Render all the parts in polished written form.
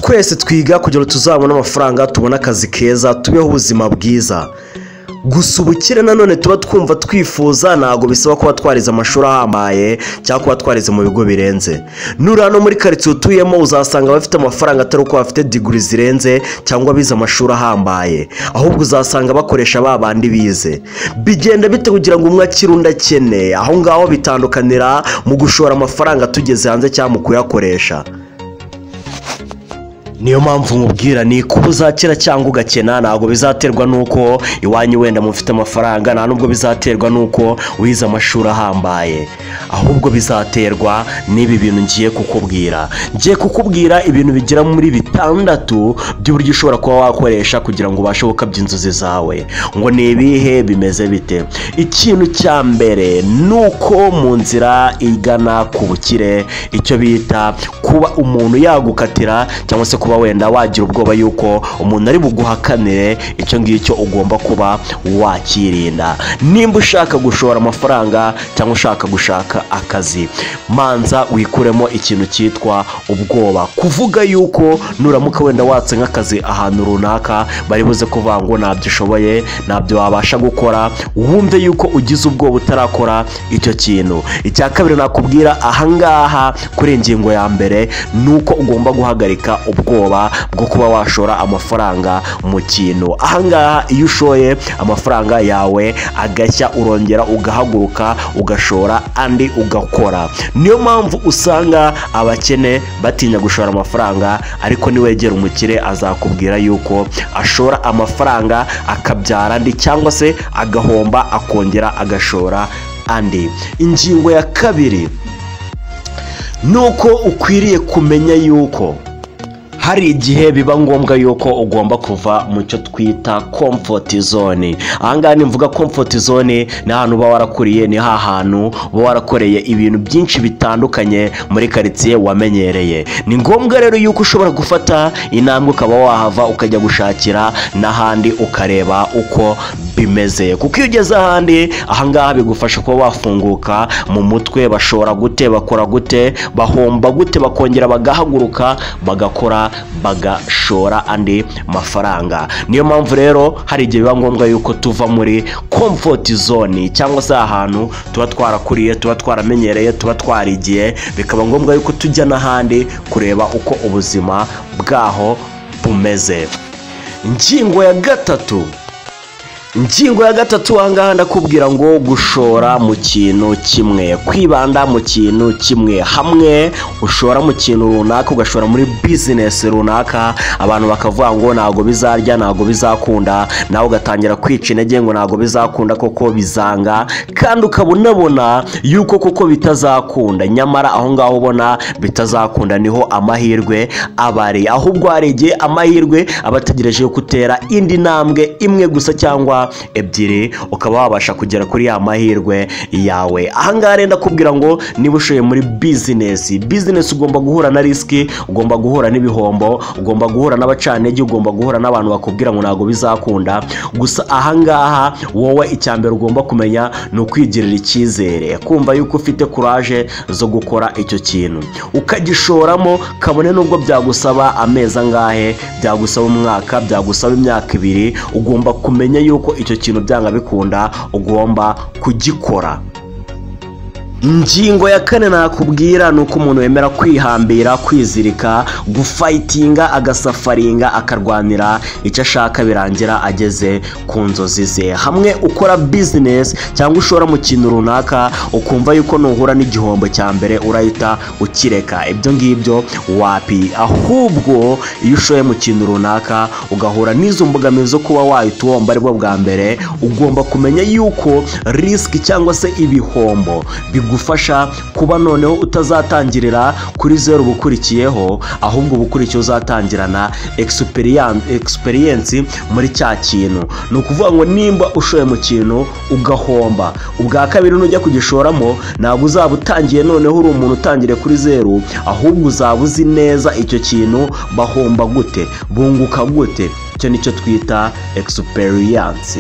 twese twiga kugira ngo tuzabone amafaranga, tubone akazi keza, tubeho ubuzima bwiza. Gusa ubukire nanone tuba twumva twifuza ntago bisaba kuba twarize amashuri ahambaye cyangwa kuba twarize mu bigo birenze. Nuri hano muri karitsiye utuyemo uzasanga abafite amafaranga atari uko bafite diguri zirenze cyangwa bize amashuri ahambaye, ahubwo uzasanga bakoresha babandi bize. Bigenda bite kugira ngo umwe akire undi akene? Aho ngaho bitandukanira mu gushora amafaranga tugeze hanze cyangwa mu kuyakoresha. Niyo mpamvu nkubwira ni kuba uzakira cyangwa ugakena ntabwo bizaterwa nuko iwanyu wenda mufite amafaranga, nta nubwo bizaterwa nuko wize amashuri ahambaye, ahubwo bizaterwa n'ibi bintu ngiye kukubwira ibintu bigera muri 6 by'uburyo ushobora kuba wakoresha kugira ngo ubashe gukabya inzozi zawe. Ngo ni ibihe bimeze bite? Ikintu cya mbere nuko mu nzira igana ku bukire, icyo bita kuba umuntu yagukatira cyangwa se kuba wenda wagira ubwoba yuko umuntu ari buguhakanire, icyo ngicyo ugomba kuba wakirinda. Nimba ushaka gushora amafaranga cyangwa ushaka gushaka akazi, manza wikuremo ikintu cyitwa ubwoba. Kuvuga yuko nuramuka wenda watse nk'akazi ahantu runaka bari buze kuvuga ngo ntabyo ushoboye, ntabyo wabasha gukora, wumve yuko ugize ubwoba utarakora icyo kintu. Icya kabiri nakubwira ahangaha kuri ingingo ya mbere nuko ugomba guhagarika ubwoba bwo kuba washora amafaranga mu kintu. Ahangaha iyo ushoye amafaranga yawe agashya, urongera ugahaguruka ugashora andi ugakora. Niyo mpamvu usanga abakene batinya gushora amafaranga, ariko niwegera umukire azakubwira yuko ashora amafaranga akabyara andi cyangwa se agahomba akongera agashora andi. Ingingo ya kabiri nuko ukwiriye kumenya yuko hari igihe biba ngombwa yuko ugomba kuva mu cyo twita comfort zone. Ahangaha nimvuga comfort zone ni ahantu uba warakuriye, ni hantu uba warakoreye ibintu byinshi bitandukanye muri karitsiye wamenyereye. Ni ngombwa rero yuko ushobora gufata intambwe ukaba wahava ukajya gushakira n'ahandi ukareba uko bimeze, kuko iyo ugeze ahandi ahangaha bigufasha kuba wafunguka mu mutwe. Bashora gute, bakora gute, bahomba gute, bakongera bagahaguruka bagakora bagashora andi mafaranga. Niyo mpamvu rero hari igihe biba ngombwa yuko tuva muri comfort zone cyangwa se ahantu tuba twarakuriye, tuba twaramenyereye, tuba twarigiye, bikaba ngombwa yuko tujya n'ahandi kureba uko ubuzima bwaho bumeze. Ingingo ya gatatu ahangaha ndakubwira ngo gushora mu kintu kimwe, kwibanda mu kintu kimwe. Hamwe ushora mu kintu runaka, ugashora muri business runaka, abantu bakavuga ngo ntago bizarya, ntago bizakunda, nawe ugatangira kwica intege ngo ntago bizakunda, koko bizanga, kandi ukabona yuko koko bitazakunda. Nyamara aho ngaho ubona bitazakunda niho amahirwe abari, ahubwo hari igihe amahirwe abategereje kutera indi ntambwe imwe gusa cyangwa ebyiri ukaba wabasha kugera kuri ya mahirwe yawe. Ahangaha rero ndakubwira ngo niba ushoye muri business ugomba guhura na riski, ugomba guhura n'ibihombo, ugomba guhura n'abacantege, ugomba guhura n'abantu bakubwira ngo ntago bizakunda. Gusa ahangaha wowe icyambere ugomba kumenya ni ukwigirira icyizere, kumva yuko ufite courage zo gukora icyo kintu ukagishoramo, kabone nubwo byagusaba amezi angahe, byagusaba umwaka, byagusaba imyaka 2, ugomba kumenya yuko icyo kintu byanga bikunda ugomba kugikora. Ingingo ya 4 nakubwira nuko umuntu wemera kwihambira, kwizirika, gufightinga, agasafaringa, akarwanira icyo ashaka birangira ageze ku nzozi ze. Hamwe ukora business cyangwa ushora mu kintu runaka ukumva yuko nuhura n'igihombo cya mbere urahita ukireka, ibyo ngibyo wapi. Ahubwo iyo ushoye mu kintu runaka ugahura n'izo mbogamizi zo kuba wahita uhomba aribwo bwa mbere, ugomba kumenya yuko risk cyangwa se ibihombo gufasha kuba noneho utazatangirira kuri 0 bukurikiyeho, ahubwo bukurikiye uzatangirana experience muri cya kintu. Ni ukuvuga ngo nimba ushoye mu kintu ugahomba, ubwa kabiri nujya kugishoramo ntabwo uzaba utangiye noneho uri umuntu utangire kuri 0, ahubwo uzaba uzi neza icyo kintu bahomba gute, bunguka gute. Icyo nicyo twita experience.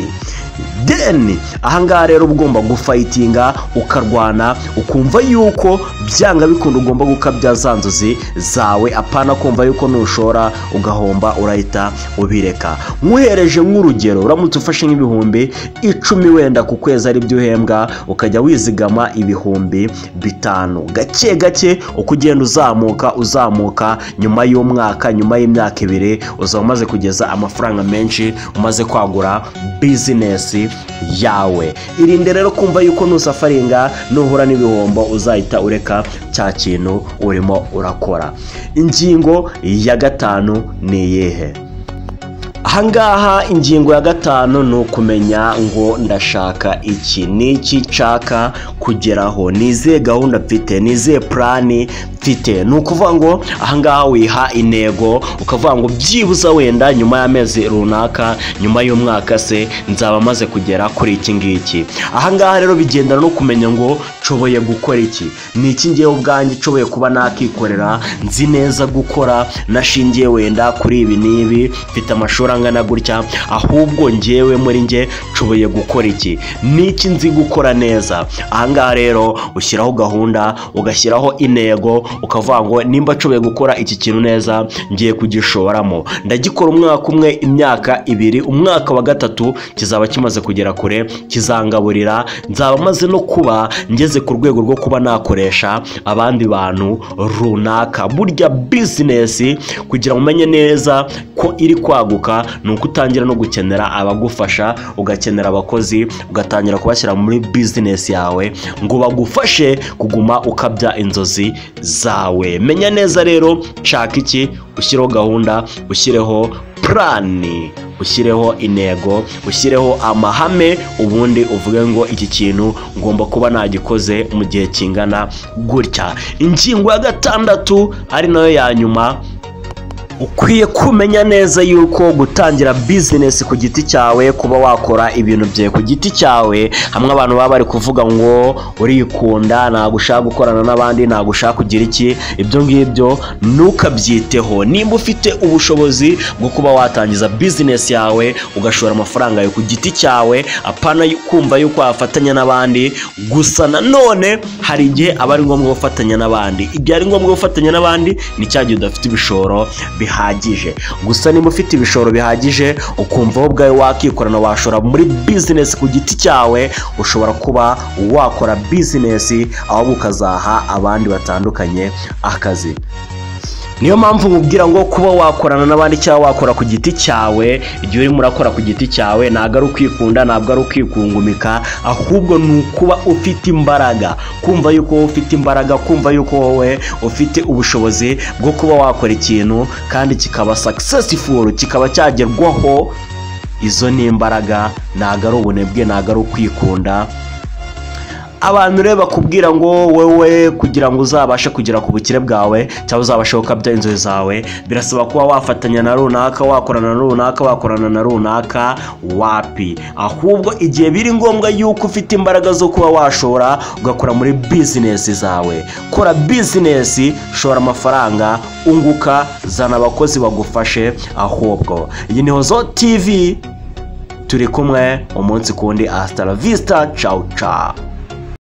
then ahangaha rero ugomba gufayitinga ukarwana ukumva yuko byanga bikunda ugomba gukabya za nzozi zawe apana kumva yuko nushora ugahomba urahita ubireka. Nkuhereje nk'urugero uramutse ufashe nk'ibihumbi 10 wenda ku kwezi ari byo uhembwa ukajya wizigama ibihumbi 5 gake gake uko ugenda uzamuka nyuma y'umwaka nyuma y'imyaka 2 uzaba umaze kugeza amafaranga menshi umaze kwagura business yawe. Irinde rero kumva yuko nusafaringa nuhura n'ibihombo uzahita ureka cya kintu urimo urakora. Ingingo ya 5 ni iyihe? Ahangaha ingingo ya 5 ni ukumenya ngo ndashaka iki, niki nshaka kugeraho, nize gahunda mfite, nize plani mfite. Ni ukuvuga ngo ahangaha wiha intego ukavuga ngo byibuza wenda nyuma y'amezi runaka nyuma y'umwaka se nzaba maze kugera kuri iki ngiki. Ahangaha rero bigendana no kumenya ngo nshoboye gukora iki, niki ngewe ubwanjye nshoboye kuba nakikorera, nzi neza gukora, nashingiye wenda kuri ibi n'ibi, mfite amashuri angana gutya, ahubwo ngewe muri nge nshoboye gukora iki, niki nzi gukora neza. Ahangaha rero ushyiraho gahunda ugashyiraho intego ukavuga ngo nimba nshoboye gukora iki kintu neza ngiye kugishoramo, ndagikora umwaka umwe, imyaka 2, umwaka wa 3 kizaba kimaze kugera kure, kizangaburira, nzaba maze no kuba ngeze ku rwego rwo kuba nakoresha abandi bantu runaka. Burya business kugira umenye neza ko iri kwaguka nuko utangira no gukenera abagufasha, ugakenera abakozi, ugatangira kubashyira muri business yawe ngo bagufashe kuguma ukabya inzozi zawe. Menya neza rero nshaka iki, ushyireho gahunda, ushyireho plani, ushyireho intego, ushyireho amahame, ubundi uvuge ngo iki kintu ngomba kuba nagikoze mu gihe kingana gutya. Ingingo ya 6 ari nayo ya nyuma, ukwiye kumenya neza yuko gutangira business ku giti cyawe, kuba wakora ibintu byawe ku giti cyawe, hamwe abantu baba bari kuvuga ngo urikunda, ntabwo ushaka gukorana n'abandi, ntabwo ushaka kugira iki, ibyo ngibyo ntukabyiteho. Nimba ufite ubushobozi bwo kuba watangiza business yawe ugashora amafaranga yawe ku giti cyawe, apana kumva yuko wafatanya n'abandi. Gusa nanone hari igihe aba ari ngombwa gufatanya n'abandi. Igihe ari ngombwa gufatanya n'abandi ni cya gihe udafite ibishoro bihagije. Gusa niba ufite ibishoro bihagije ukumva wowe ubwawe wakikorana, washora muri business ku giti cyawe, ushobora kuba wakora business aho ukazaha abandi batandukanye akazi. Niyo mpamvu nkubwira ngo kuba wakorana n'abandi cyangwa wakora ku giti cyawe, igihe urimo urakora ku giti cyawe ntabwo ari ukwikunda, ntabwo ari ukwikungumika, ahubwo ni ukuba ufite imbaraga, kumva yuko wowe ufite imbaraga, kumva yuko wowe ufite ubushobozi bwo kuba wakora ikintu kandi kikaba successful, kikaba cyagerwaho. Izo ni imbaraga, ntabwo ari ubunebwe, ntabwo ari ukwikunda. Abantu rero bakubwira ngo wewe kugira ngo uzabashe kugera ku bukire bwawe cyangwa uzabashe gukabya inzozi zawe, birasaba kuba wafatanya na runaka, wakorana na runaka, wakorana na runaka. Wapi, ahubwo igihe biri ngombwa yuko ufite imbaraga zo kuba washora ugakora muri business zawe. Kora business, shora amafaranga, unguka, zana abakozi bagufashe. Ahubwo iyi ni Hozo TV, turi kumwe umunsi kundi. Hasta la vista, ciao ciao.